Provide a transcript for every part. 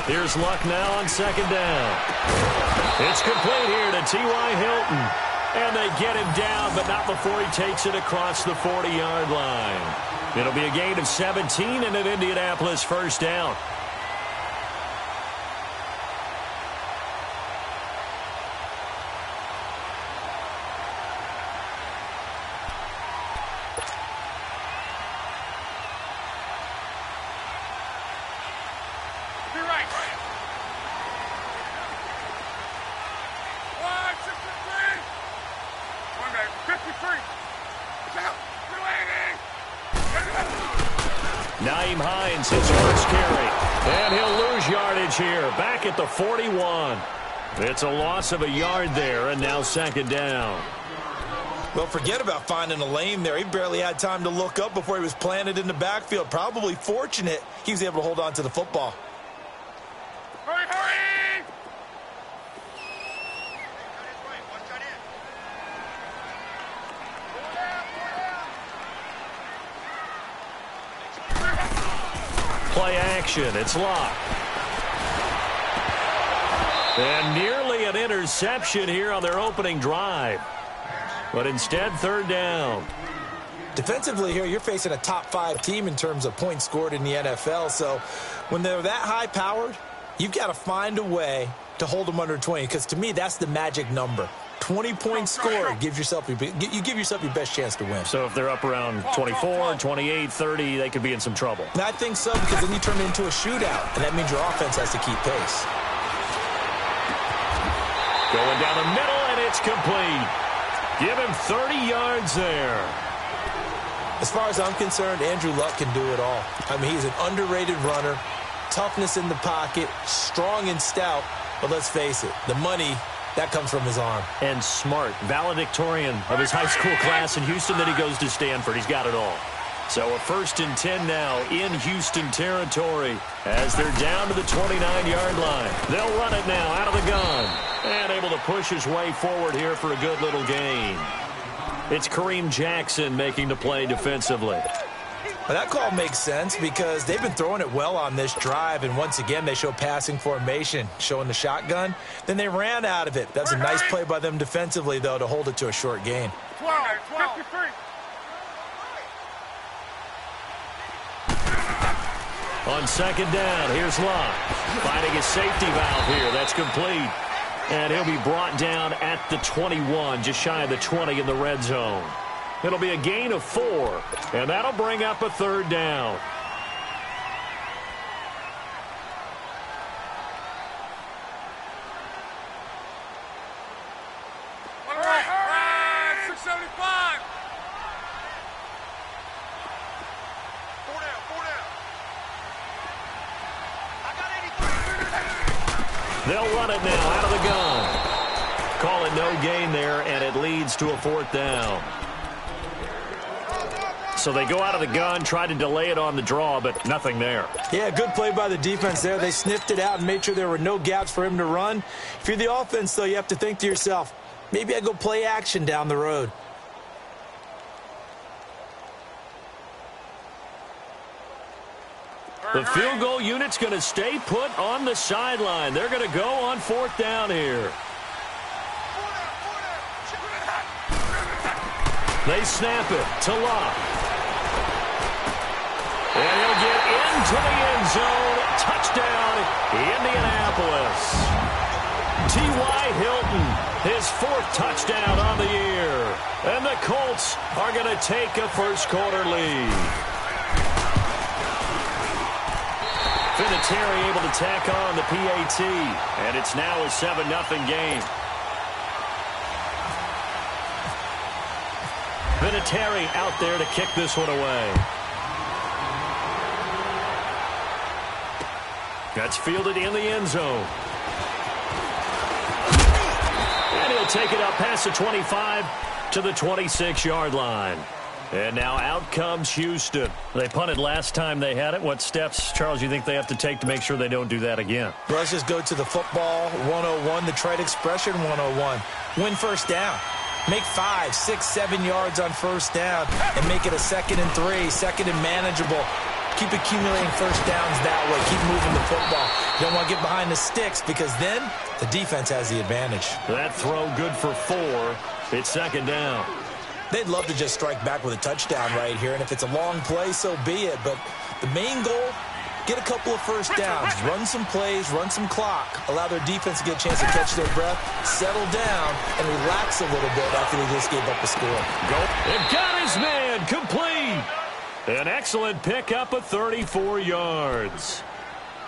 Here's Luck now on second down. It's complete here to T.Y. Hilton. And they get him down, but not before he takes it across the 40-yard line. It'll be a gain of 17 and an Indianapolis first down. Hines, his first carry. And he'll lose yardage here. Back at the 41. It's a loss of a yard there, and now second down. Well, forget about finding a lane there. He barely had time to look up before he was planted in the backfield. Probably fortunate he was able to hold on to the football. Hurry, hurry! Play action. It's Locke. And nearly an interception here on their opening drive. But instead, third down. Defensively here, you're facing a top-5 team in terms of points scored in the NFL. So when they're that high-powered, you've got to find a way to hold them under 20. Because to me, that's the magic number. 20 points scored, you give yourself your best chance to win. So if they're up around 24, 28, 30, they could be in some trouble. And I think so, because then you turn it into a shootout, and that means your offense has to keep pace. Going down the middle, and it's complete. Give him 30 yards there. As far as I'm concerned, Andrew Luck can do it all. I mean, he's an underrated runner, toughness in the pocket, strong and stout, but let's face it, the money, that comes from his arm. And smart, valedictorian of his high school class in Houston, then he goes to Stanford. He's got it all. So a 1st and 10 now in Houston territory as they're down to the 29-yard line. They'll run it now out of the gun. And able to push his way forward here for a good little gain. It's Kareem Jackson making the play defensively. Well, that call makes sense because they've been throwing it well on this drive, and once again they show passing formation, showing the shotgun. Then they ran out of it. That's a nice play by them defensively, though, to hold it to a short gain. 12, 53. On second down, here's Locke. Finding his safety valve here. That's complete. And he'll be brought down at the 21, just shy of the 20 in the red zone. It'll be a gain of 4, and that'll bring up a third down. All right, 675. 4 down, 4 down. I got 83. They'll run it now out of the gun. Call it no gain there, and it leads to a 4th down. So they go out of the gun, try to delay it on the draw, but nothing there. Yeah, good play by the defense there. They sniffed it out and made sure there were no gaps for him to run. If you're the offense, though, you have to think to yourself, maybe I go play action down the road. The field goal unit's going to stay put on the sideline. They're going to go on 4th down here. They snap it to Locke. And he'll get into the end zone. Touchdown, Indianapolis. T.Y. Hilton, his 4th touchdown on the year. And the Colts are going to take a first-quarter lead. Vinatieri able to tack on the PAT. And it's now a 7-0 game. Vinatieri out there to kick this one away. That's fielded in the end zone. And he'll take it up past the 25 to the 26-yard line. And now out comes Houston. They punted last time they had it. What steps, Charles, you think they have to take to make sure they don't do that again? Well, let's just go to the football 101, the trite expression 101. Win first down. Make 5, 6, 7 yards on first down and make it a 2nd and 3, 2nd and manageable. Keep accumulating first downs that way. Keep moving the football. You don't want to get behind the sticks because then the defense has the advantage. That throw good for 4. It's second down. They'd love to just strike back with a touchdown right here, and if it's a long play, so be it. But the main goal, get a couple of first downs, run some plays, run some clock, allow their defense to get a chance to catch their breath, settle down, and relax a little bit after they just gave up a score. They've got his man complete. An excellent pickup of 34 yards.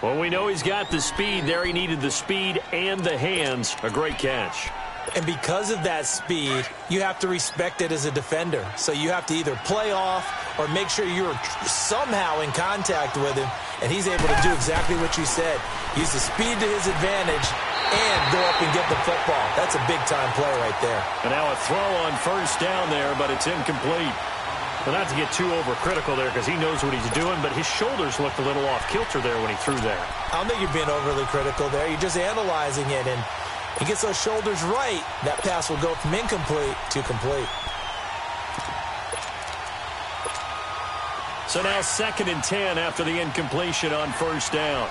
Well, we know he's got the speed there. He needed the speed and the hands. A great catch. And because of that speed, you have to respect it as a defender. So you have to either play off or make sure you're somehow in contact with him, and he's able to do exactly what you said. Use the speed to his advantage and go up and get the football. That's a big-time play right there. And now a throw on first down there, but it's incomplete. Well, not to get too overcritical there because he knows what he's doing, but his shoulders looked a little off-kilter there when he threw there. I don't think you're being overly critical there. You're just analyzing it, and he gets those shoulders right, that pass will go from incomplete to complete. So now 2nd and 10 after the incompletion on first down.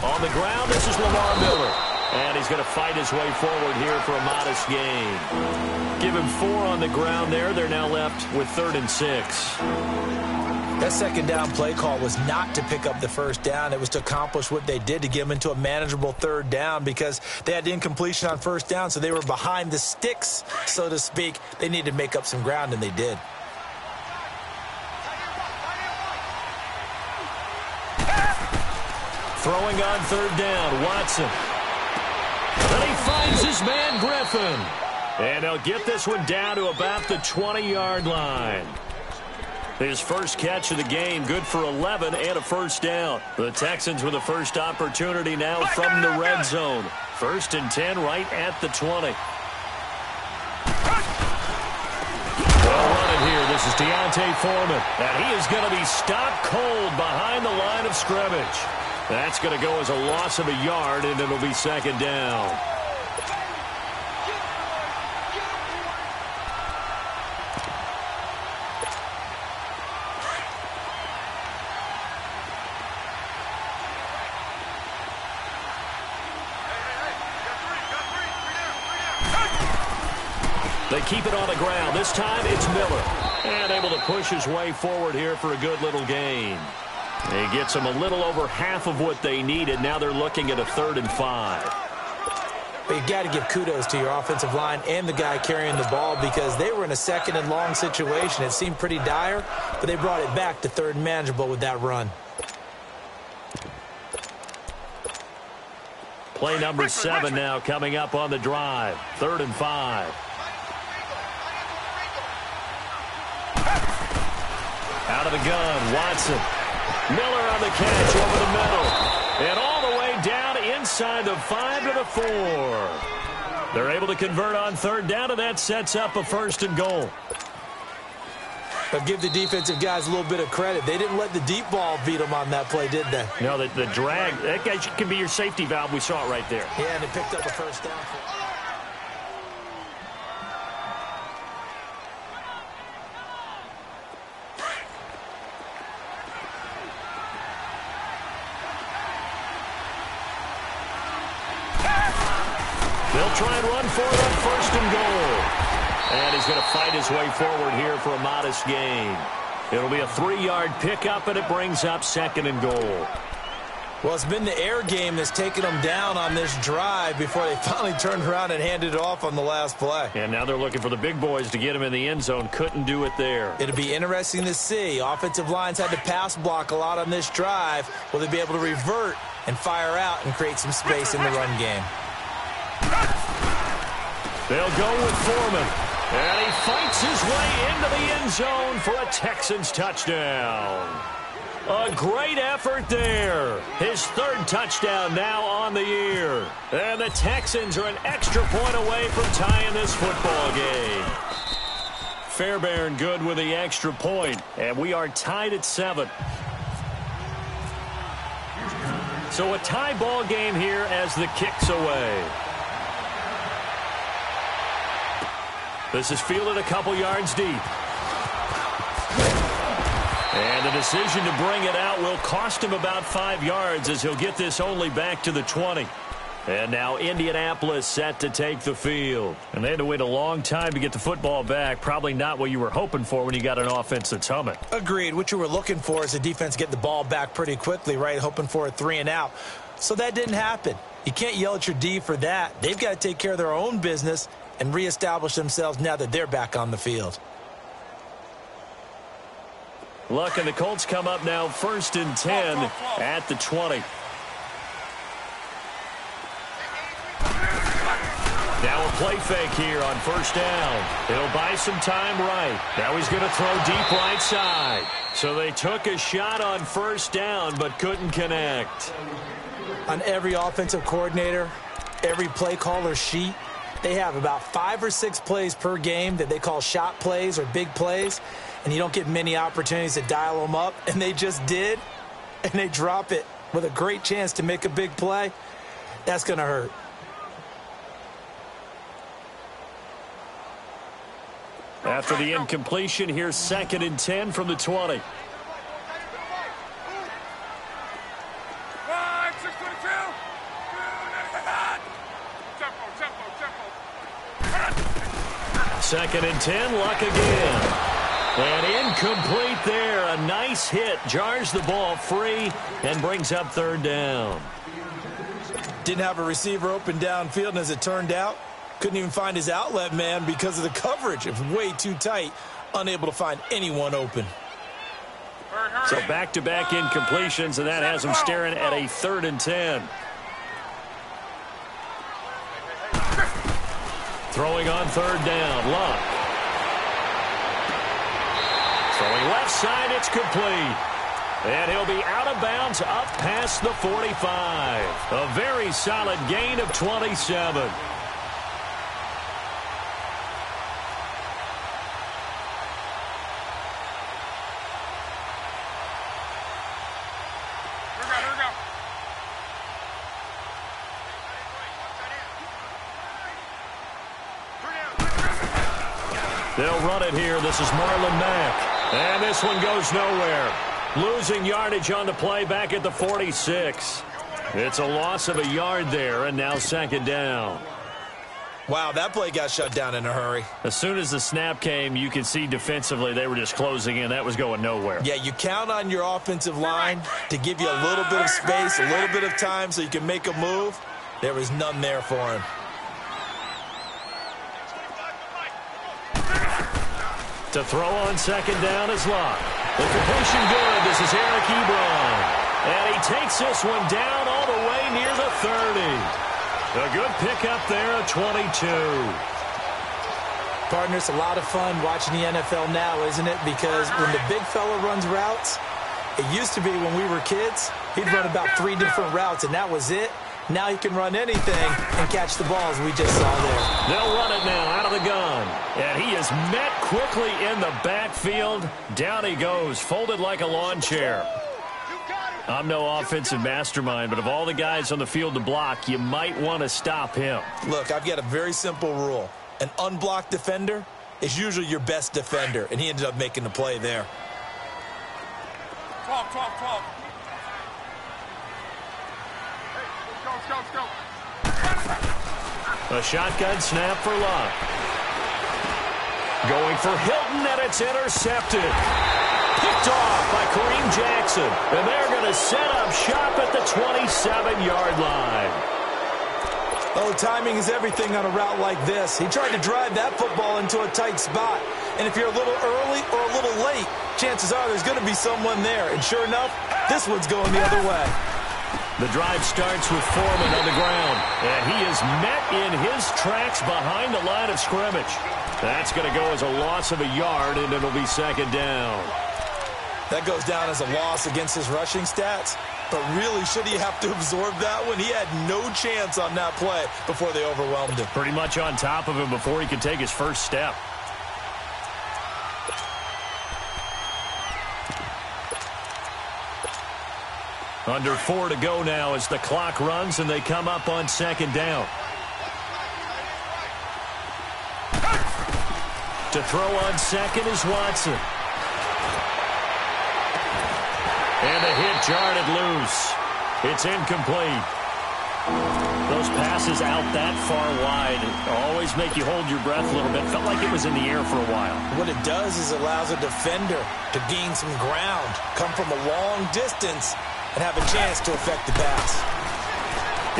On the ground, this is Lamar Miller. And he's going to fight his way forward here for a modest gain. Give him 4 on the ground there. They're now left with 3rd and 6. That second down play call was not to pick up the first down. It was to accomplish what they did, to get them into a manageable 3rd down because they had the incompletion on first down, so they were behind the sticks, so to speak. They needed to make up some ground, and they did. Throwing on 3rd down, Watson. Then he finds his man, Griffin. And he'll get this one down to about the 20-yard line. His first catch of the game, good for 11 and a first down. The Texans with the first opportunity now from the red zone. 1st and 10 right at the 20. Well running here. This is Deontay Foreman. And he is going to be stopped cold behind the line of scrimmage. That's going to go as a loss of a yard, and it'll be 2nd down. They keep it on the ground. This time it's Miller. And able to push his way forward here for a good little gain. He gets them a little over half of what they needed. Now they're looking at a 3rd and 5. But you got to give kudos to your offensive line and the guy carrying the ball because they were in a 2nd and long situation. It seemed pretty dire, but they brought it back to 3rd and manageable with that run. Play number 7 now coming up on the drive. 3rd and 5. Out of the gun, Watson. Miller on the catch over the middle. And all the way down inside the 5 to the 4. They're able to convert on 3rd down, and that sets up a 1st and goal. But give the defensive guys a little bit of credit. They didn't let the deep ball beat them on that play, did they? No, the drag, that guy can be your safety valve. We saw it right there. Yeah, and they picked up a 1st down. They'll try and run for it on 1st and goal. And he's going to fight his way forward here for a modest gain. It'll be a 3-yard pickup, and it brings up 2nd and goal. Well, it's been the air game that's taken them down on this drive before they finally turned around and handed it off on the last play. And now they're looking for the big boys to get him in the end zone. Couldn't do it there. It'll be interesting to see. Offensive lines had to pass block a lot on this drive. Will they be able to revert and fire out and create some space in the run game? They'll go with Foreman. And he fights his way into the end zone for a Texans touchdown. A great effort there. His 3rd touchdown now on the year. And the Texans are an extra point away from tying this football game. Fairbairn good with the extra point. And we are tied at 7. So a tie ball game here as the kick's away. This is fielded a couple yards deep. And the decision to bring it out will cost him about 5 yards as he'll get this only back to the 20. And now Indianapolis set to take the field. And they had to wait a long time to get the football back. Probably not what you were hoping for when you got an offense that's humming. Agreed. What you were looking for is the defense get the ball back pretty quickly, right? Hoping for a 3 and out. So that didn't happen. You can't yell at your D for that. They've got to take care of their own business and reestablish themselves now that they're back on the field. Luck and the Colts come up now 1st and 10 at the 20. Now a play fake here on 1st down. He'll buy some time right. Now he's going to throw deep right side. So they took a shot on 1st down but couldn't connect. On every offensive coordinator, every play caller sheet, they have about 5 or 6 plays per game that they call shot plays or big plays, and you don't get many opportunities to dial them up, and they just did, and they drop it with a great chance to make a big play. That's going to hurt. After the incompletion, here's 2nd and 10 from the 20. 2nd and 10, Luck again. And incomplete there. A nice hit. Jars the ball free and brings up 3rd down. Didn't have a receiver open downfield, and as it turned out, couldn't even find his outlet man because of the coverage. It was way too tight. Unable to find anyone open. So back-to-back incompletions, and that has him staring at a 3rd and 10. Throwing on 3rd down, Luck. Throwing left side, it's complete. And he'll be out of bounds up past the 45. A very solid gain of 27. They'll run it here. This is Marlon Mack. And this one goes nowhere. Losing yardage on the play back at the 46. It's a loss of a yard there, and now 2nd down. Wow, that play got shut down in a hurry. As soon as the snap came, you could see defensively they were just closing in. That was going nowhere. Yeah, you count on your offensive line to give you a little bit of space, a little bit of time so you can make a move. There was none there for him. To throw on 2nd down is Luck. The completion good. This is Eric Ebron. And he takes this one down all the way near the 30. A good pickup there at 22. Partner, it's a lot of fun watching the NFL now, isn't it? Because when the big fella runs routes, it used to be when we were kids, he'd run about 3 different routes, and that was it. Now he can run anything and catch the balls we just saw there. They'll run it now out of the gun. And he is met quickly in the backfield. Down he goes, folded like a lawn chair. I'm no offensive mastermind, but of all the guys on the field to block, you might want to stop him. Look, I've got a very simple rule. An unblocked defender is usually your best defender, and he ended up making the play there. 12. Go. A shotgun snap for Luck. Going for Hilton, and it's intercepted. Picked off by Kareem Jackson. And they're going to set up shop at the 27-yard line. Oh, timing is everything on a route like this. He tried to drive that football into a tight spot. And if you're a little early or a little late, chances are there's going to be someone there. And sure enough, this one's going the other way. The drive starts with Foreman on the ground, and he is met in his tracks behind the line of scrimmage. That's going to go as a loss of a yard, and it'll be 2nd down. That goes down as a loss against his rushing stats, but really, should he have to absorb that one? He had no chance on that play before they overwhelmed him. Pretty much on top of him before he could take his first step. Under 4 to go now as the clock runs and they come up on 2nd down. To throw on second is Watson. And a hit jarred it loose. It's incomplete. Those passes out that far wide always make you hold your breath a little bit. Felt like it was in the air for a while. What it does is it allows a defender to gain some ground, come from a long distance, and have a chance to affect the pass.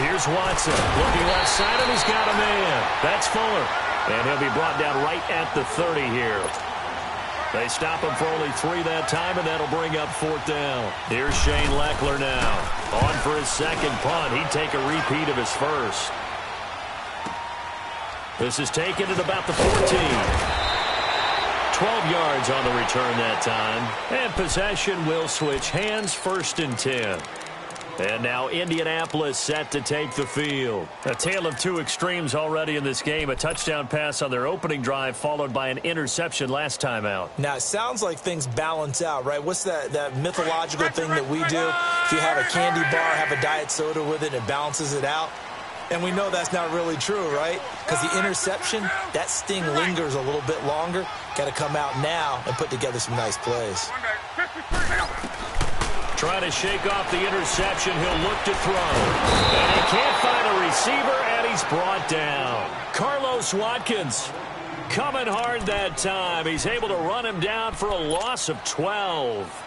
Here's Watson. Looking left side, and he's got a man. That's Fuller. And he'll be brought down right at the 30 here. They stop him for only 3 that time, and that'll bring up 4th down. Here's Shane Leckler now. On for his second punt. He'd take a repeat of his first. This is taken at about the 14. 12 yards on the return that time. And possession will switch hands, 1st and 10. And now Indianapolis set to take the field. A tale of two extremes already in this game. A touchdown pass on their opening drive followed by an interception last time out. Now, it sounds like things balance out, right? What's that mythological thing that we do? If you have a candy bar, have a diet soda with it, it balances it out. And we know that's not really true, right? Because the interception, that sting lingers a little bit longer. Got to come out now and put together some nice plays. Trying to shake off the interception. He'll look to throw. And he can't find a receiver, and he's brought down. Carlos Watkins coming hard that time. He's able to run him down for a loss of 12.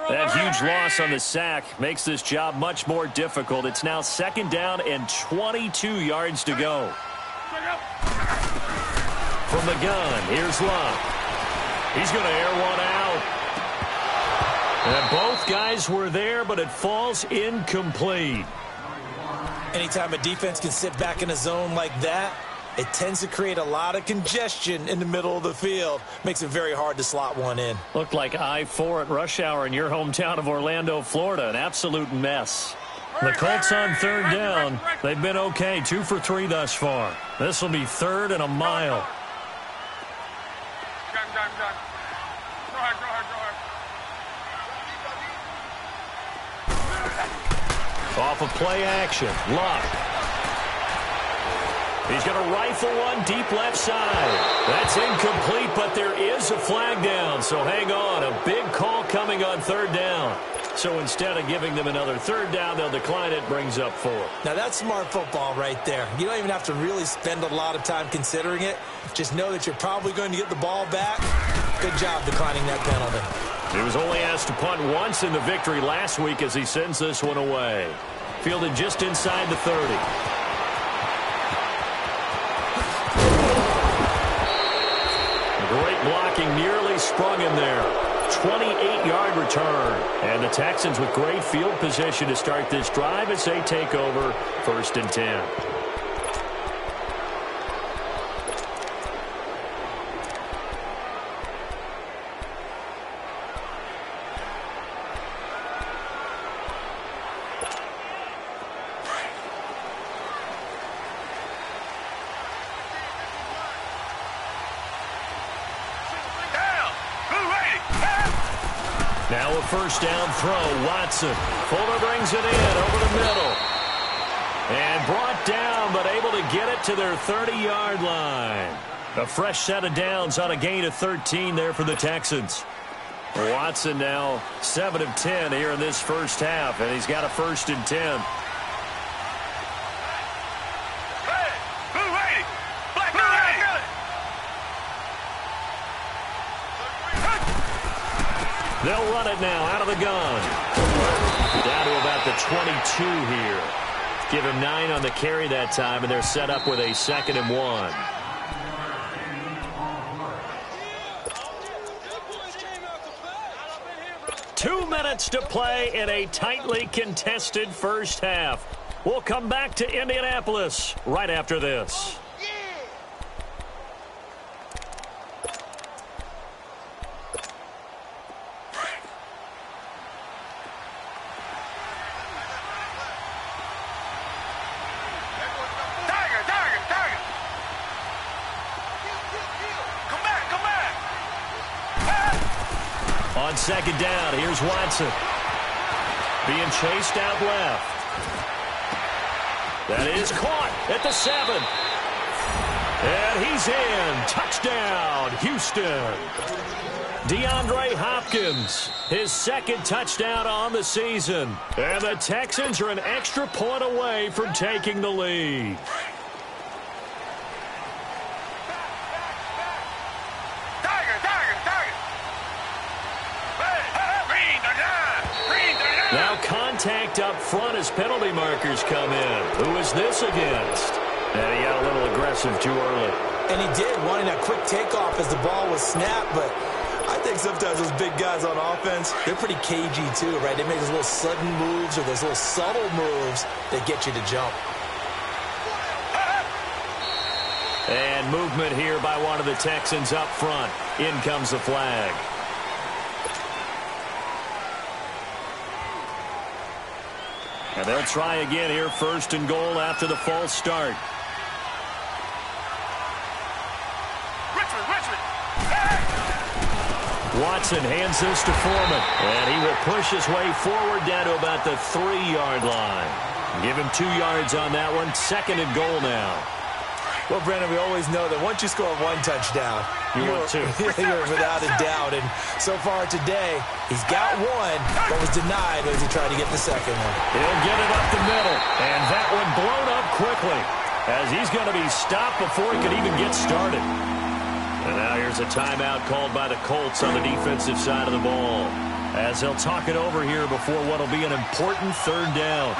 That huge loss on the sack makes this job much more difficult. It's now 2nd down and 22 yards to go. From the gun, here's Luck. He's going to air one out. And both guys were there, but it falls incomplete. Anytime a defense can sit back in a zone like that, it tends to create a lot of congestion in the middle of the field. Makes it very hard to slot one in. Looked like I-4 at rush hour in your hometown of Orlando, Florida. An absolute mess. The Colts on 3rd down. They've been okay, 2 for 3 thus far. This will be 3rd and a mile. Go ahead. Off of play action. Luck. He's going to rifle one deep left side. That's incomplete, but there is a flag down. So hang on. A big call coming on 3rd down. So instead of giving them another 3rd down, they'll decline it. Brings up 4. Now, that's smart football right there. You don't even have to really spend a lot of time considering it. Just know that you're probably going to get the ball back. Good job declining that penalty. He was only asked to punt once in the victory last week as he sends this one away. Fielded just inside the 30. Great blocking, nearly sprung him there. 28-yard return. And the Texans with great field position to start this drive as they take over 1st and 10. Now a 1st down throw. Watson. Fuller brings it in over the middle. And brought down, but able to get it to their 30-yard line. A fresh set of downs on a gain of 13 there for the Texans. Watson now 7 of 10 here in this first half, and he's got a 1st and 10. They'll run it now out of the gun. Down to about the 22 here. Give him 9 on the carry that time, and they're set up with a 2nd and 1. Two minutes to play in a tightly contested first half. We'll come back to Indianapolis right after this. On 2nd down, here's Watson. being chased out left. That is caught at the 7. And he's in. Touchdown, Houston. DeAndre Hopkins, his second touchdown on the season. And the Texans are an extra point away from taking the lead. Now contact up front as penalty markers come in. Who is this against? And he got a little aggressive too early. And he did, wanting that quick takeoff as the ball was snapped. But I think sometimes those big guys on offense, they're pretty cagey too, right? They make those little sudden moves or those little subtle moves that get you to jump. And movement here by one of the Texans up front. In comes the flag. And they'll try again here, 1st and goal after the false start. Watson hands this to Foreman. And he will push his way forward down to about the 3-yard line. Give him 2 yards on that one. 2nd and goal now. Well, Brandon, we always know that once you score 1 touchdown, you're without a doubt. And so far today, he's got 1, but was denied as he tried to get the 2nd one. He'll get it up the middle. And that one blown up quickly as he's going to be stopped before he could even get started. And now here's a timeout called by the Colts on the defensive side of the ball as they'll talk it over here before what will be an important 3rd down.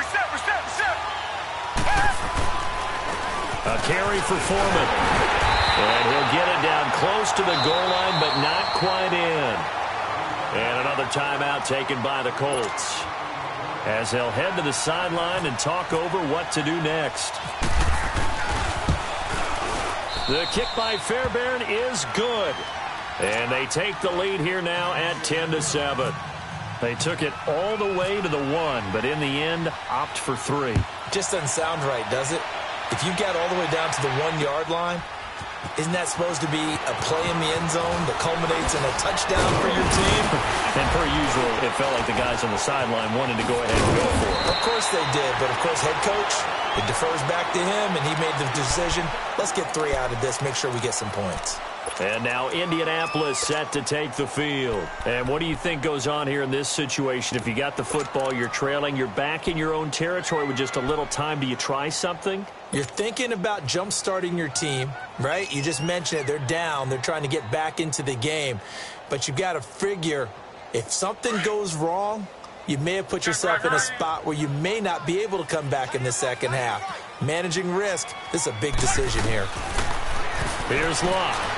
A carry for Foreman. And he'll get it down close to the goal line, but not quite in. And another timeout taken by the Colts as they'll head to the sideline and talk over what to do next. The kick by Fairbairn is good. And they take the lead here now at 10-7. They took it all the way to the 1, but in the end, opt for 3. Just doesn't sound right, does it? If you get all the way down to the 1-yard line, isn't that supposed to be a play in the end zone that culminates in a touchdown for your team? And per usual, it felt like the guys on the sideline wanted to go ahead and go for it. Of course they did, but of course head coach, it defers back to him, and he made the decision, let's get 3 out of this, make sure we get some points. And now Indianapolis set to take the field. And what do you think goes on here in this situation? If you got the football, you're trailing, you're back in your own territory with just a little time. Do you try something? You're thinking about jump-starting your team, right? You just mentioned it. They're down. They're trying to get back into the game. But you've got to figure if something goes wrong, you may have put yourself in a spot where you may not be able to come back in the second half. Managing risk, this is a big decision here. Here's Locke.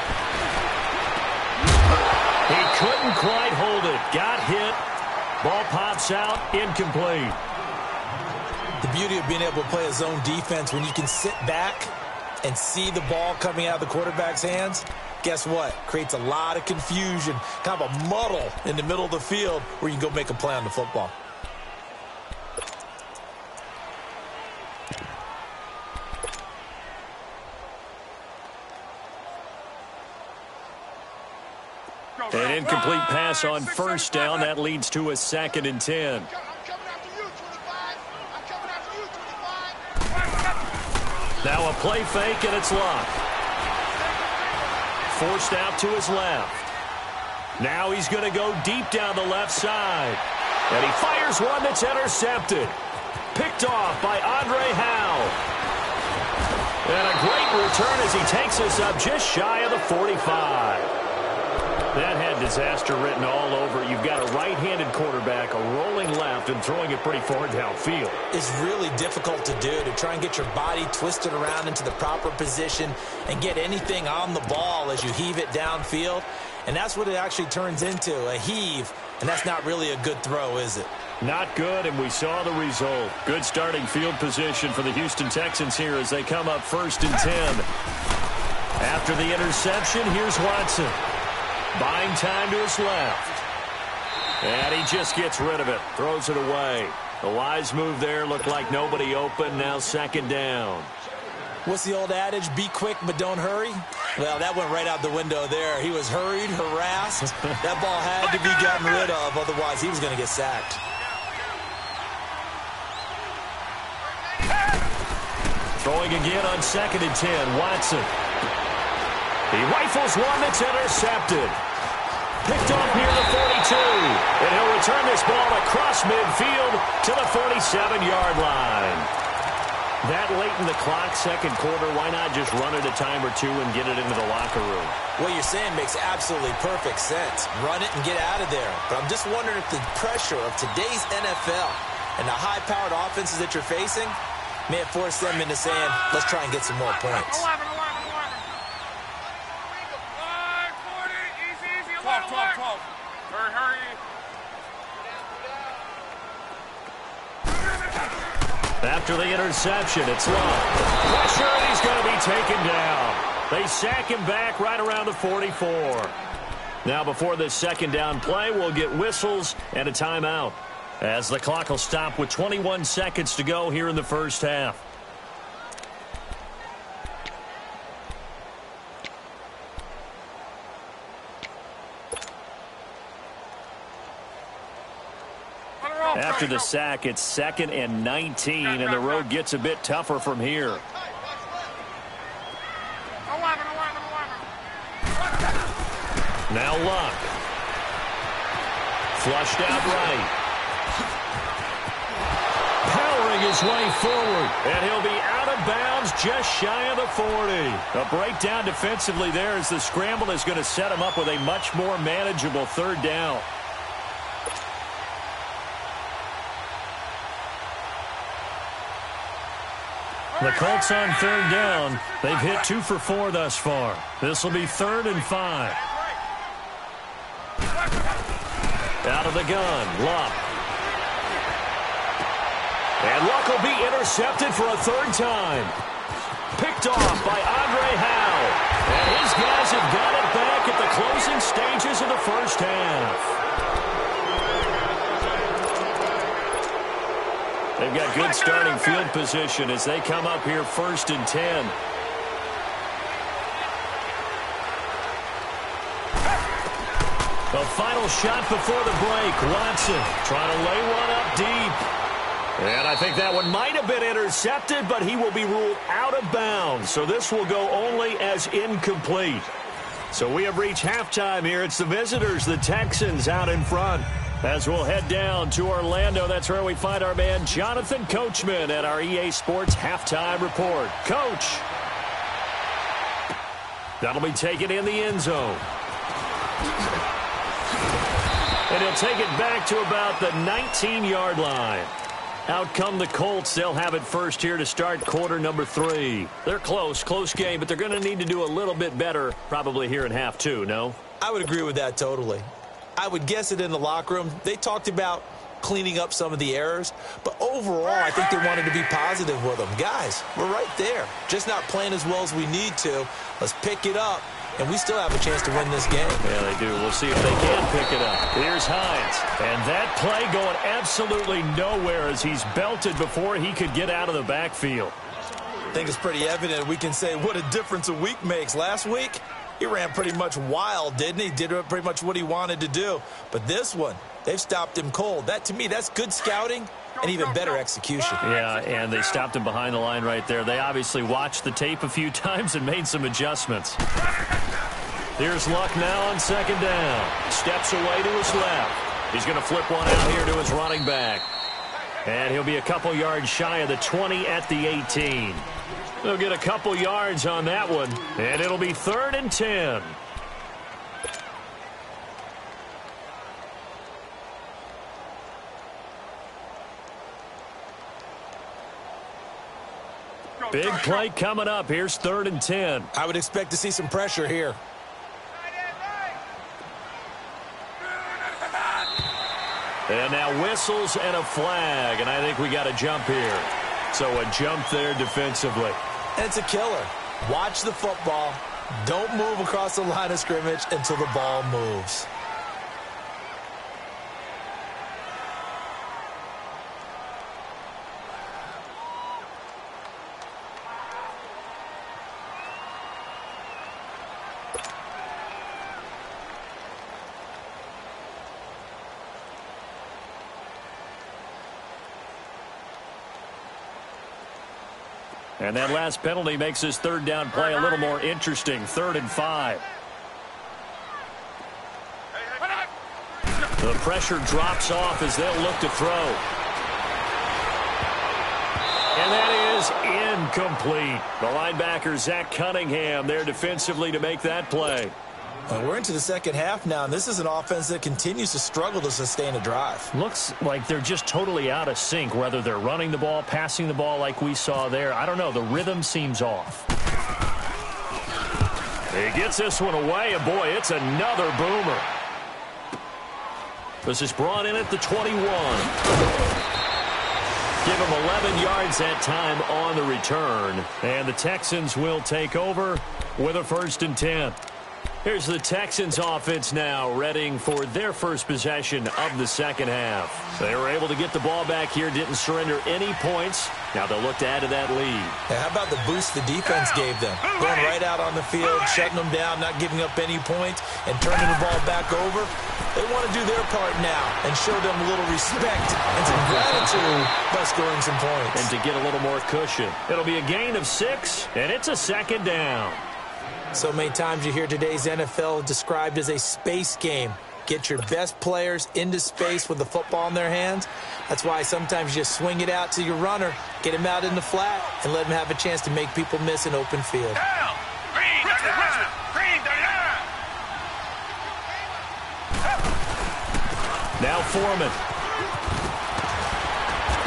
He couldn't quite hold it. Got hit. Ball pops out. Incomplete. The beauty of being able to play a zone defense when you can sit back and see the ball coming out of the quarterback's hands, guess what? Creates a lot of confusion, kind of a muddle in the middle of the field where you can go make a play on the football. An incomplete pass on 1st down. That leads to a 2nd and 10. Now a play fake, and it's Locke. Forced out to his left. Now he's going to go deep down the left side. And he fires one that's intercepted. Picked off by Andre Howe. And a great return as he takes us up just shy of the 45. That had disaster written all over it. You've got a right-handed quarterback, a rolling left, and throwing it pretty far downfield. It's really difficult to do, to try and get your body twisted around into the proper position and get anything on the ball as you heave it downfield. And that's what it actually turns into, a heave. And that's not really a good throw, is it? Not good, and we saw the result. Good starting field position for the Houston Texans here as they come up 1st and 10. After the interception, here's Watson. Buying time to his left. And he just gets rid of it. Throws it away. A wise move there. Looked like nobody open. Now 2nd down. What's the old adage? Be quick, but don't hurry? Well, that went right out the window there. He was hurried, harassed. That ball had to be gotten rid of. Otherwise, he was going to get sacked. Throwing again on 2nd and 10. Watson. He rifles one that's intercepted. Picked off near the 42. And he'll return this ball across midfield to the 47-yard line. That late in the clock, second quarter, why not just run it a time or two and get it into the locker room? What you're saying makes absolutely perfect sense. Run it and get out of there. But I'm just wondering if the pressure of today's NFL and the high-powered offenses that you're facing may have forced them into saying, let's try and get some more points. 11. 12. Hurry. After the interception, it's Love. Pressure, and he's going to be taken down. They sack him back right around the 44. Now, before this second down play, we'll get whistles and a timeout, as the clock will stop with 21 seconds to go here in the first half. After the sack, it's 2nd and 19, and the road gets a bit tougher from here. 11. Now Luck. Flushed out right. Powering his way forward, and he'll be out of bounds just shy of the 40. A breakdown defensively there as the scramble is going to set him up with a much more manageable third down. The Colts on third down. They've hit 2 for 4 thus far. This will be 3rd and 5. Out of the gun, Luck. And Luck will be intercepted for a 3rd time. Picked off by Andre Howe. And his guys have got it back at the closing stages of the first half. They've got good starting field position as they come up here 1st and 10. The final shot before the break. Watson trying to lay one up deep. And I think that one might have been intercepted, but he will be ruled out of bounds. So this will go only as incomplete. So we have reached halftime here. It's the visitors, the Texans, out in front. As we'll head down to Orlando, that's where we find our man Jonathan Coachman at our EA Sports Halftime Report. Coach. That'll be taken in the end zone. And he'll take it back to about the 19-yard line. Out come the Colts. They'll have it first here to start quarter number 3. They're close game, but they're going to need to do a little bit better probably here in half 2, no? I would agree with that totally. I would guess it in the locker room. They talked about cleaning up some of the errors, but overall, I think they wanted to be positive with them. Guys, we're right there. Just not playing as well as we need to. Let's pick it up, and we still have a chance to win this game. Yeah, they do. We'll see if they can pick it up. Here's Hines, and that play going absolutely nowhere as he's belted before he could get out of the backfield. I think it's pretty evident we can say what a difference a week makes. Last week, he ran pretty much wild, didn't he? Did pretty much what he wanted to do. But this one, they've stopped him cold. That, to me, that's good scouting and even better execution. Yeah, and they stopped him behind the line right there. They obviously watched the tape a few times and made some adjustments. Here's Luck now on 2nd down. Steps away to his left. He's going to flip one out here to his running back. And he'll be a couple yards shy of the 20 at the 18. They'll get a couple yards on that one, and it'll be 3rd and 10. Big play coming up. Here's 3rd and 10. I would expect to see some pressure here. And now whistles and a flag, and I think we got a jump here. So a jump there defensively. And it's a killer. Watch the football. Don't move across the line of scrimmage until the ball moves. And that last penalty makes this third down play a little more interesting. 3rd and 5. The pressure drops off as they'll look to throw. And that is incomplete. The linebacker, Zach Cunningham, there defensively to make that play. Well, we're into the second half now, and this is an offense that continues to struggle to sustain a drive. Looks like they're just totally out of sync, whether they're running the ball, passing the ball like we saw there. I don't know. The rhythm seems off. He gets this one away, and boy, it's another boomer. This is brought in at the 21. Give him 11 yards that time on the return. And the Texans will take over with a 1st and 10. Here's the Texans offense now, readying for their first possession of the second half. They were able to get the ball back here, didn't surrender any points. Now they'll look to add to that lead. How about the boost the defense gave them? Going right out on the field, shutting them down, not giving up any points, and turning the ball back over. They want to do their part now and show them a little respect and some gratitude by scoring some points. And to get a little more cushion. It'll be a gain of 6, and it's a 2nd down. So many times you hear today's NFL described as a space game. Get your best players into space with the football in their hands. That's why sometimes you swing it out to your runner, get him out in the flat, and let him have a chance to make people miss an open field. Now Foreman.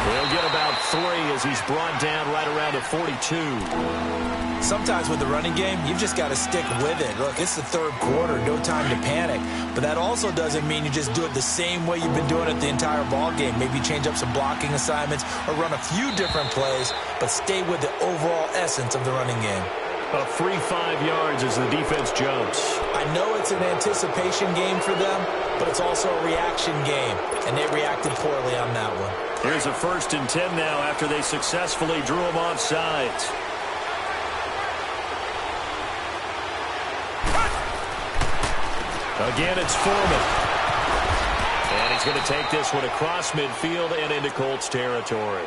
He'll get about 3 as he's brought down right around the 42. Sometimes with the running game, you've just got to stick with it. Look, it's the 3rd quarter, no time to panic. But that also doesn't mean you just do it the same way you've been doing it the entire ball game. Maybe change up some blocking assignments or run a few different plays, but stay with the overall essence of the running game. A free 5 yards as the defense jumps. I know it's an anticipation game for them, but it's also a reaction game, and they reacted poorly on that one. Here's a 1st and 10 now after they successfully drew him off sides. Again, it's Foreman. And he's going to take this one across midfield and into Colts territory.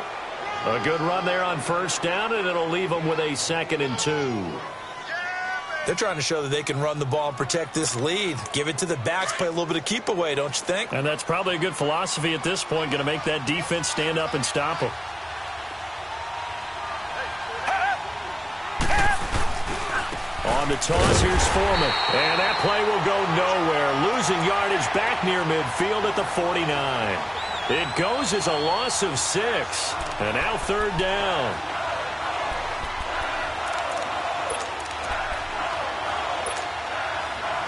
A good run there on 1st down, and it'll leave them with a 2nd and 2. They're trying to show that they can run the ball and protect this lead. Give it to the backs, play a little bit of keep away, don't you think? And that's probably a good philosophy at this point, going to make that defense stand up and stop them. On the toss, here's Foreman. And that play will go nowhere. Losing yardage back near midfield at the 49. It goes as a loss of 6. And now 3rd down.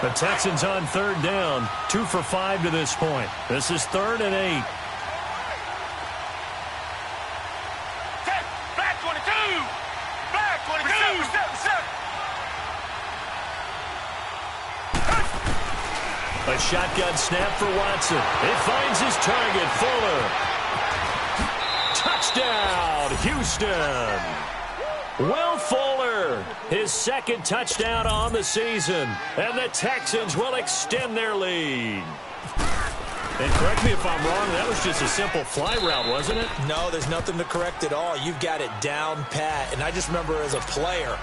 The Texans on 3rd down. 2 for 5 to this point. This is 3rd and 8. Black 22! Black 22! A shotgun snap for Watson. It finds his target, Fuller. Touchdown, Houston. Will Fuller, his 2nd touchdown on the season. And the Texans will extend their lead. And correct me if I'm wrong, that was just a simple fly route, wasn't it? No, there's nothing to correct at all. You've got it down pat. And I just remember as a player,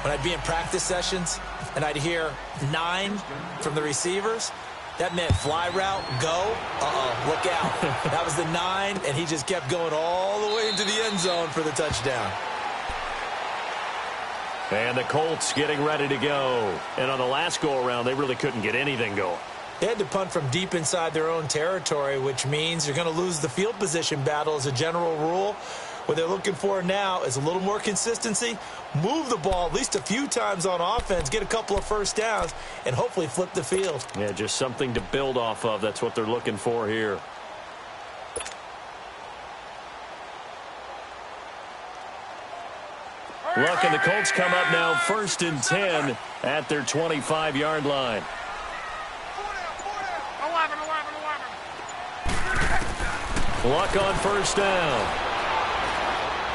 when I'd be in practice sessions and I'd hear 9 from the receivers, that meant fly route, go, look out. That was the 9, and he just kept going all the way into the end zone for the touchdown. And the Colts getting ready to go. And on the last go-around, they really couldn't get anything going. They had to punt from deep inside their own territory, which means you're going to lose the field position battle as a general rule. What they're looking for now is a little more consistency, move the ball at least a few times on offense, get a couple of 1st downs, and hopefully flip the field. Yeah, just something to build off of. That's what they're looking for here. Look, and the Colts come up now 1st and 10 at their 25-yard line. 11. Luck on 1st down.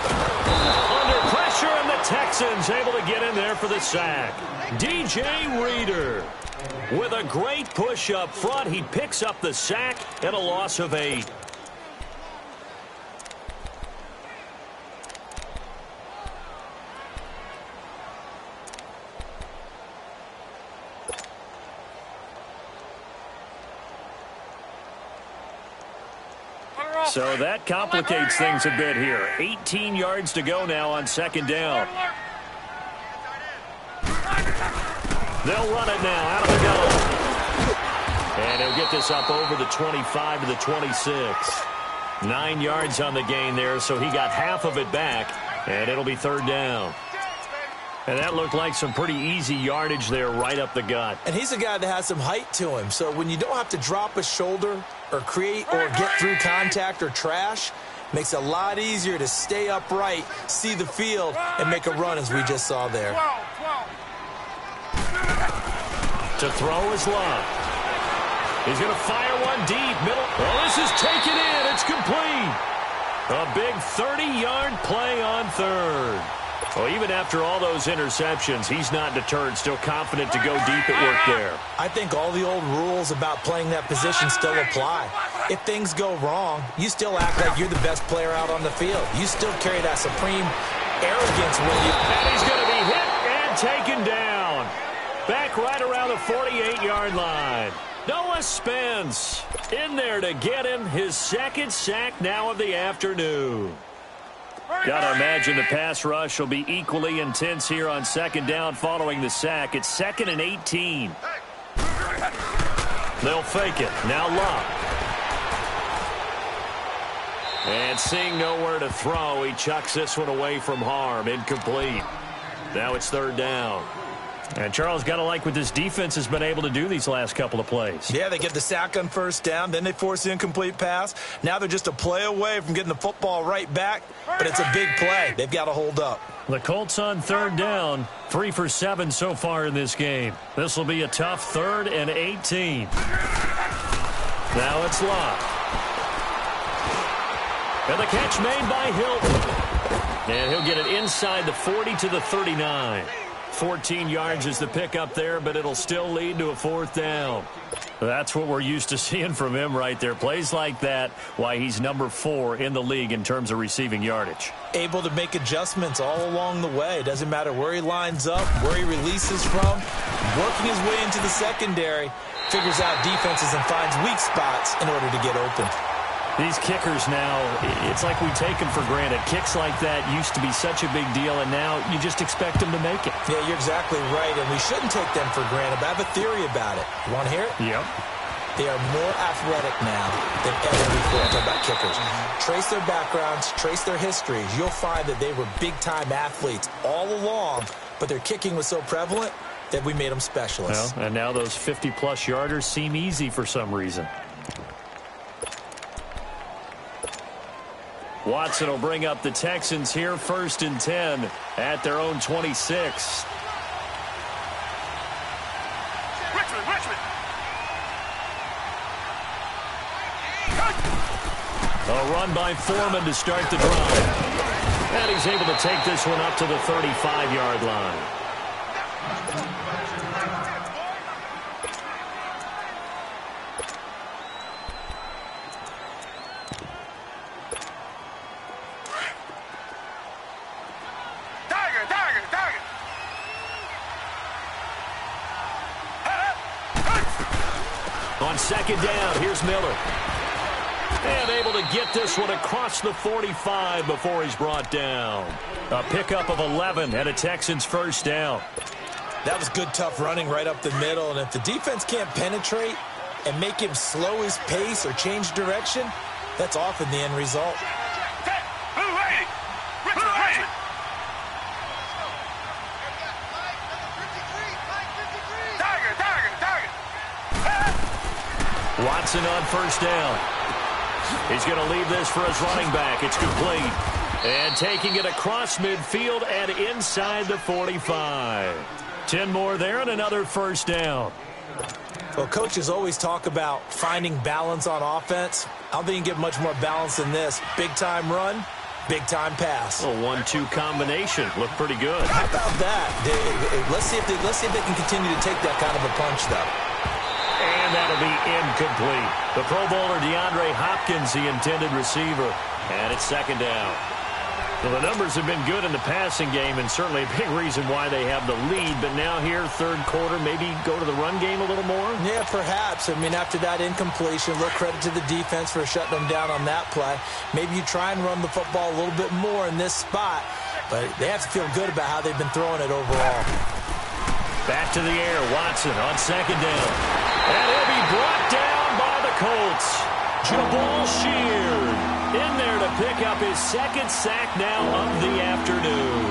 Under pressure, and the Texans able to get in there for the sack. DJ Reader with a great push up front. He picks up the sack and a loss of 8. So that complicates things a bit here. 18 yards to go now on second down. They'll run it now out of the gun. And he'll get this up over the 25 to the 26. 9 yards on the gain there, so he got half of it back, and it'll be third down. And that looked like some pretty easy yardage there right up the gut. And he's a guy that has some height to him, so when you don't have to drop a shoulder or create or get through contact or trash, makes it a lot easier to stay upright, see the field, and make a run as we just saw there. To throw is Love. He's going to fire one deep. Middle. Well, this is taken in. It's complete. A big 30-yard play on third. Well, even after all those interceptions, he's not deterred, still confident to go deep at work there. I think all the old rules about playing that position still apply. If things go wrong, you still act like you're the best player out on the field. You still carry that supreme arrogance with you. And he's going to be hit and taken down. Back right around the 48-yard line. Noah Spence in there to get him his second sack now of the afternoon. Got to imagine the pass rush will be equally intense here on second down following the sack. It's 2nd and 18. They'll fake it. Now Love. And seeing nowhere to throw, he chucks this one away from harm. Incomplete. Now it's third down. And Charles, got to like what this defense has been able to do these last couple of plays. Yeah, they get the sack on first down, then they force the incomplete pass. Now they're just a play away from getting the football right back, but it's a big play. They've got to hold up. The Colts on third down, 3 for 7 so far in this game. This will be a tough 3rd and 18. Now it's Love. And the catch made by Hilton. And he'll get it inside the 40 to the 39. 14 yards is the pickup there, but it'll still lead to a 4th down. That's what we're used to seeing from him right there. Plays like that, why he's number 4 in the league in terms of receiving yardage. Able to make adjustments all along the way. Doesn't matter where he lines up, where he releases from. Working his way into the secondary, figures out defenses and finds weak spots in order to get open. These kickers now, it's like we take them for granted. Kicks like that used to be such a big deal, and now you just expect them to make it. Yeah, you're exactly right, and we shouldn't take them for granted, but I have a theory about it. You want to hear it? Yep. They are more athletic now than ever before. I'm talking about kickers. Trace their backgrounds, trace their histories. You'll find that they were big-time athletes all along, but their kicking was so prevalent that we made them specialists. Well, and now those 50-plus yarders seem easy for some reason. Watson will bring up the Texans here, 1st and 10 at their own 26. Richmond. A run by Foreman to start the drive. And he's able to take this one up to the 35-yard line. On second down, here's Miller. And able to get this one across the 45 before he's brought down. A pickup of 11 and a Texans 1st down. That was good, tough running right up the middle. And if the defense can't penetrate and make him slow his pace or change direction, that's often the end result. Watson on 1st down. He's going to leave this for his running back. It's complete. And taking it across midfield and inside the 45. 10 more there and another 1st down. Well, coaches always talk about finding balance on offense. I don't think you can get much more balance than this. Big-time run, big-time pass. A 1-2 combination. Looked pretty good. How about that? Let's see if they can continue to take that kind of a punch, though. And that'll be incomplete. The Pro Bowler DeAndre Hopkins, the intended receiver. And it's 2nd down. Well, the numbers have been good in the passing game, and certainly a big reason why they have the lead. But now here, third quarter, maybe go to the run game a little more? Yeah, perhaps. I mean, after that incompletion, a little credit to the defense for shutting them down on that play. Maybe you try and run the football a little bit more in this spot, but they have to feel good about how they've been throwing it overall. Back to the air, Watson on second down. And he'll be brought down by the Colts. Jabal Sheard in there to pick up his second sack now of the afternoon.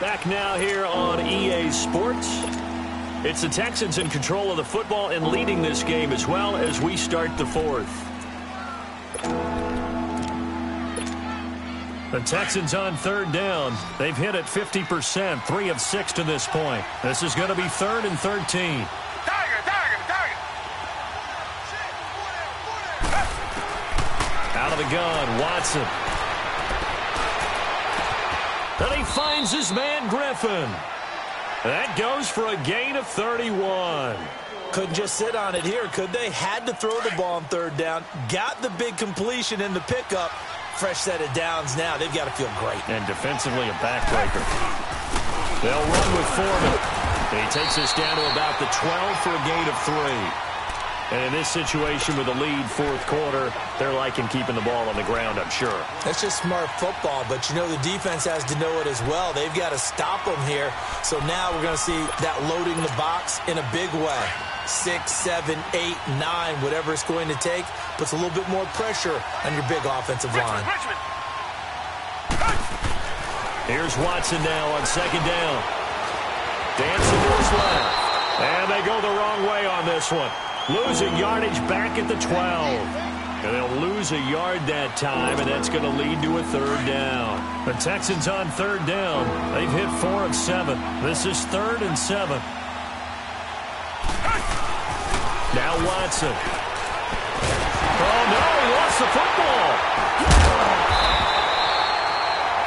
Back now here on EA Sports. It's the Texans in control of the football and leading this game as well as we start the fourth. The Texans on third down. They've hit it 50%, 3 of 6 to this point. This is going to be 3rd and 13. Out of the gun, Watson. Then he finds his man, Griffin. That goes for a gain of 31. Couldn't just sit on it here, could they? Had to throw the ball on third down. Got the big completion in the pickup. Fresh set of downs now. They've got to feel great. And defensively a backbreaker. They'll run with Foreman. And he takes us down to about the 12 for a gain of 3. And in this situation with a lead fourth quarter, they're liking keeping the ball on the ground, I'm sure. That's just smart football, but you know the defense has to know it as well. They've got to stop them here. So now we're going to see that loading the box in a big way. 6, 7, 8, 9, whatever it's going to take, puts a little bit more pressure on your big offensive line. Here's Watson now on second down. Dancing to his left. And they go the wrong way on this one. Losing yardage back at the 12. And they'll lose a yard that time, and that's going to lead to a third down. The Texans on third down. They've hit 4 of 7. This is 3rd and 7. Now Watson. Oh, no, he lost the football.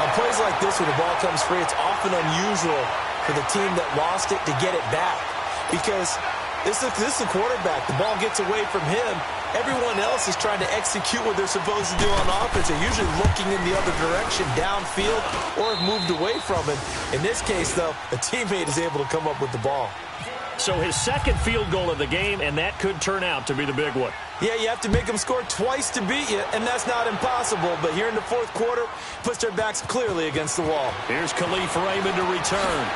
On plays like this, when the ball comes free, it's often unusual for the team that lost it to get it back. Because this is the quarterback. The ball gets away from him. Everyone else is trying to execute what they're supposed to do on offense. They're usually looking in the other direction, downfield, or have moved away from him. In this case, though, a teammate is able to come up with the ball. So his second field goal of the game, and that could turn out to be the big one. Yeah, you have to make them score twice to beat you, and that's not impossible. But here in the fourth quarter, puts their backs clearly against the wall. Here's Khalif Raymond to return.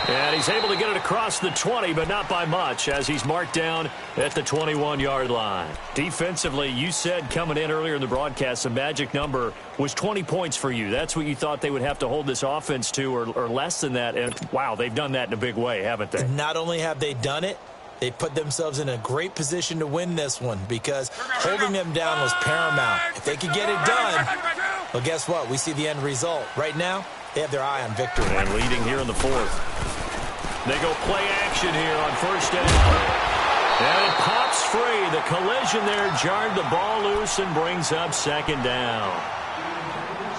And he's able to get it across the 20, but not by much, as he's marked down at the 21-yard line. Defensively, you said coming in earlier in the broadcast, the magic number was 20 points for you. That's what you thought they would have to hold this offense to, or less than that. And, wow, they've done that in a big way, haven't they? Not only have they done it, they put themselves in a great position to win this one because holding them down was paramount. If they could get it done, well, guess what? We see the end result. Right now, they have their eye on victory. And leading here in the fourth. They go play action here on first down. And it pops free. The collision there jarred the ball loose and brings up second down.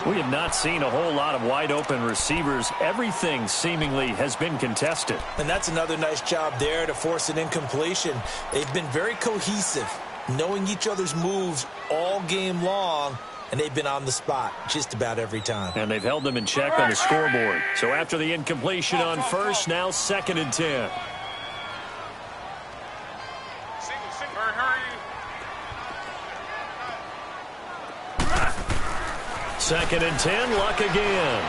We have not seen a whole lot of wide-open receivers. Everything seemingly has been contested. And that's another nice job there to force an incompletion. They've been very cohesive, knowing each other's moves all game long, and they've been on the spot just about every time. And they've held them in check on the scoreboard. So after the incompletion on first, now 2nd and 10. Second and 10, Luck again.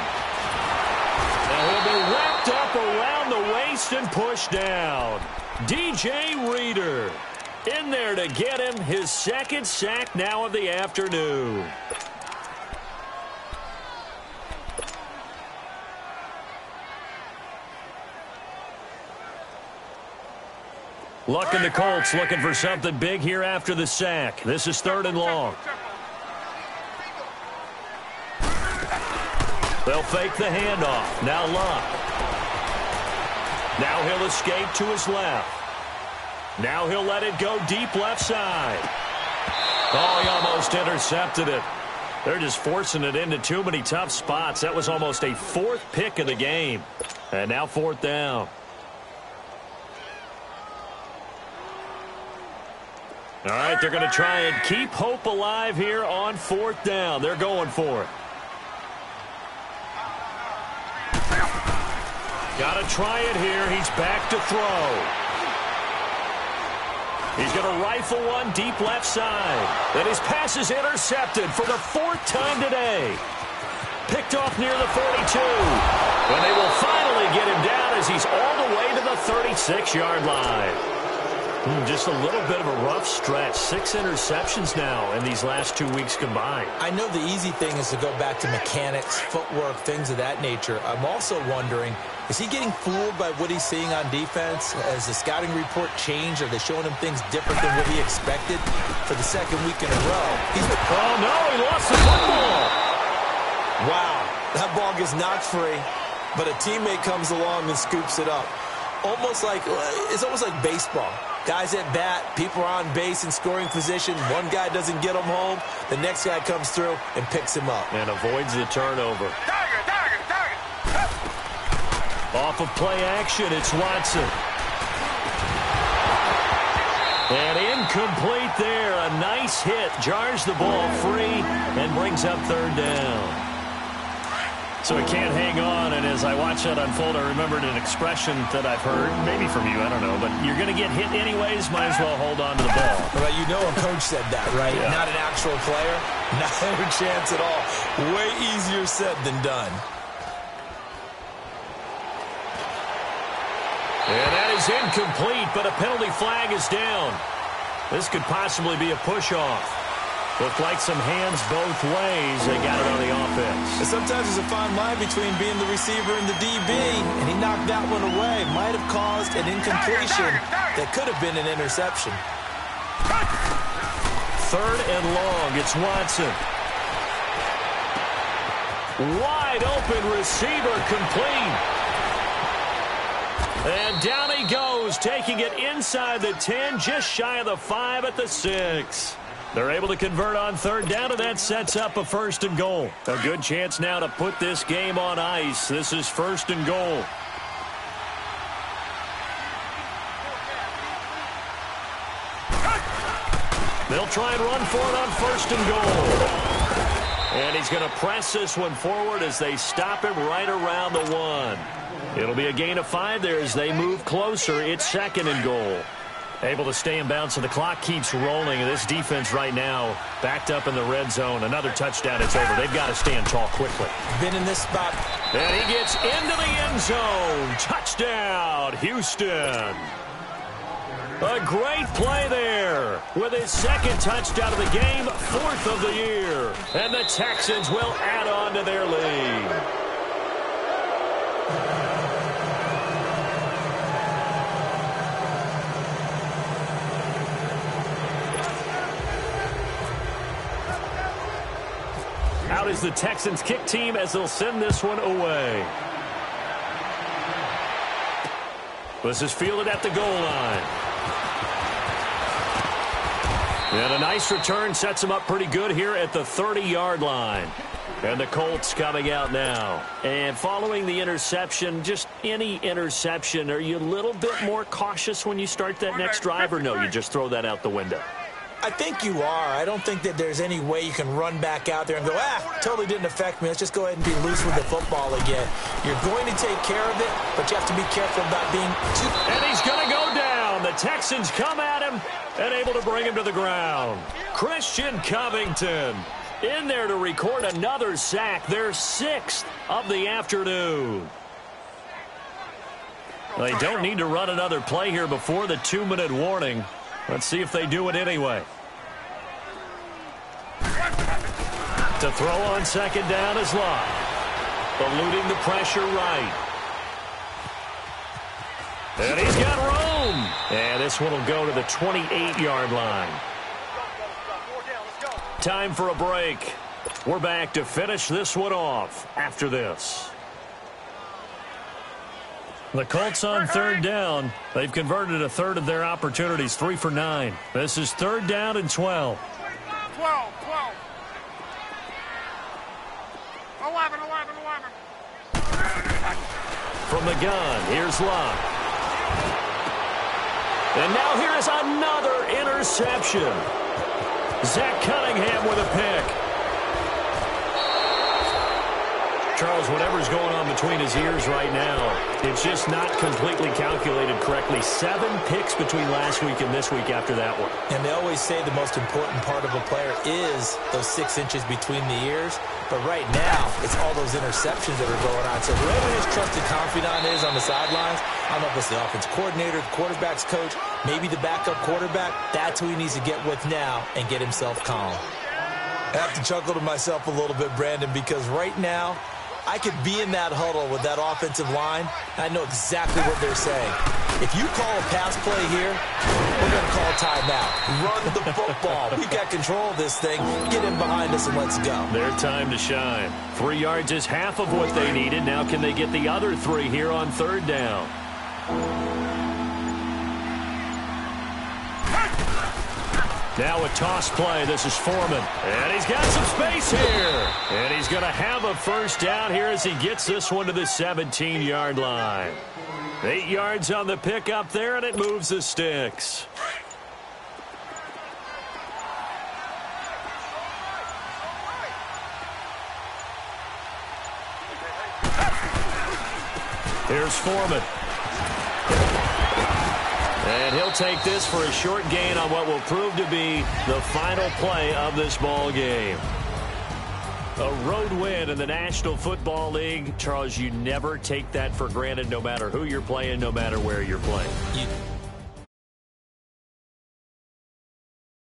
And he'll be wrapped up around the waist and pushed down. DJ Reader in there to get him his second sack now of the afternoon. Luck and the Colts looking for something big here after the sack. This is 3rd and long. They'll fake the handoff. Now Luck. Now he'll escape to his left. Now he'll let it go deep left side. Oh, he almost intercepted it. They're just forcing it into too many tough spots. That was almost a fourth pick of the game. And now fourth down. All right, they're going to try and keep hope alive here on fourth down. They're going for it. Got to try it here. He's back to throw. He's going to rifle one deep left side. And his pass is intercepted for the fourth time today. Picked off near the 42. And they will finally get him down as he's all the way to the 36-yard line. Just a little bit of a rough stretch. 6 interceptions now in these last 2 weeks combined. I know the easy thing is to go back to mechanics, footwork, things of that nature. I'm also wondering, is he getting fooled by what he's seeing on defense? Has the scouting report changed? Are they showing him things different than what he expected for the second week in a row? Oh, no, he lost the football. Wow, that ball gets knocked free, but a teammate comes along and scoops it up. It's almost like baseball. Guys at bat, people are on base in scoring position. One guy doesn't get him home. The next guy comes through and picks him up. And avoids the turnover. Target. Off of play action, it's Watson. And incomplete there. A nice hit. Jars the ball free and brings up third down. So he can't hang on, and as I watch that unfold, I remembered an expression that I've heard, maybe from you, I don't know, but you're going to get hit anyways, might as well hold on to the ball. Well, you know a coach said that, right? Yeah. Not an actual player. Not a chance at all. Way easier said than done. And that is incomplete, but a penalty flag is down. This could possibly be a push-off. Looked like some hands both ways. They got it on the offense. And sometimes there's a fine line between being the receiver and the DB, and he knocked that one away. Might have caused an incompletion that could have been an interception. Third and long. It's Watson. Wide open receiver complete. And down he goes, taking it inside the 10, just shy of the 5 at the 6. They're able to convert on third down, and that sets up a first and goal. A good chance now to put this game on ice. This is first and goal. They'll try and run for it on first and goal. And he's going to press this one forward as they stop him right around the 1. It'll be a gain of 5 there as they move closer. It's second and goal. Able to stay in bounds, so the clock keeps rolling. And this defense right now backed up in the red zone. Another touchdown, it's over. They've got to stand tall quickly. Been in this spot. And he gets into the end zone. Touchdown, Houston. A great play there with his second touchdown of the game, 4th of the year. And the Texans will add on to their lead. Out is the Texans kick team as they'll send this one away. This is fielded at the goal line. And a nice return sets him up pretty good here at the 30-yard line. And the Colts coming out now. And following the interception, just any interception, are you a little bit more cautious when you start that next drive, or no, you just throw that out the window? I think you are. I don't think that there's any way you can run back out there and go, totally didn't affect me. Let's just go ahead and be loose with the football again. You're going to take care of it, but you have to be careful about being too... And he's going to go down. The Texans come at him and able to bring him to the ground. Christian Covington in there to record another sack, their 6th of the afternoon. They don't need to run another play here before the 2-minute warning. Let's see if they do it anyway. To throw on second down is Locke. Eluding the pressure right. And he's got room. And this one will go to the 28-yard line. Time for a break. We're back to finish this one off after this. The Colts on third down. They've converted a third of their opportunities, 3 for 9. This is third down and 12. 12. From the gun, here's Luck. And now here is another interception. Zach Cunningham with a pick. Charles, whatever's going on between his ears right now, it's just not completely calculated correctly. 7 picks between last week and this week after that one. And they always say the most important part of a player is those 6 inches between the ears. But right now, it's all those interceptions that are going on. So whoever his trusted confidant is on the sidelines, I don't know if it's the offense coordinator, the quarterback's coach, maybe the backup quarterback, that's who he needs to get with now and get himself calm. I have to chuckle to myself a little bit, Brandon, because right now, I could be in that huddle with that offensive line, and I know exactly what they're saying. If you call a pass play here, we're going to call a timeout. Run the football. We've got control of this thing. Get in behind us and let's go. Their time to shine. 3 yards is half of what they needed. Now can they get the other 3 here on 3rd down? Now a toss play. This is Foreman. And he's got some space here. And he's going to have a first down here as he gets this one to the 17-yard line. 8 yards on the pickup there, and it moves the sticks. Here's Foreman. And he'll take this for a short gain on what will prove to be the final play of this ball game. A road win in the National Football League. Charles, you never take that for granted no matter who you're playing, no matter where you're playing.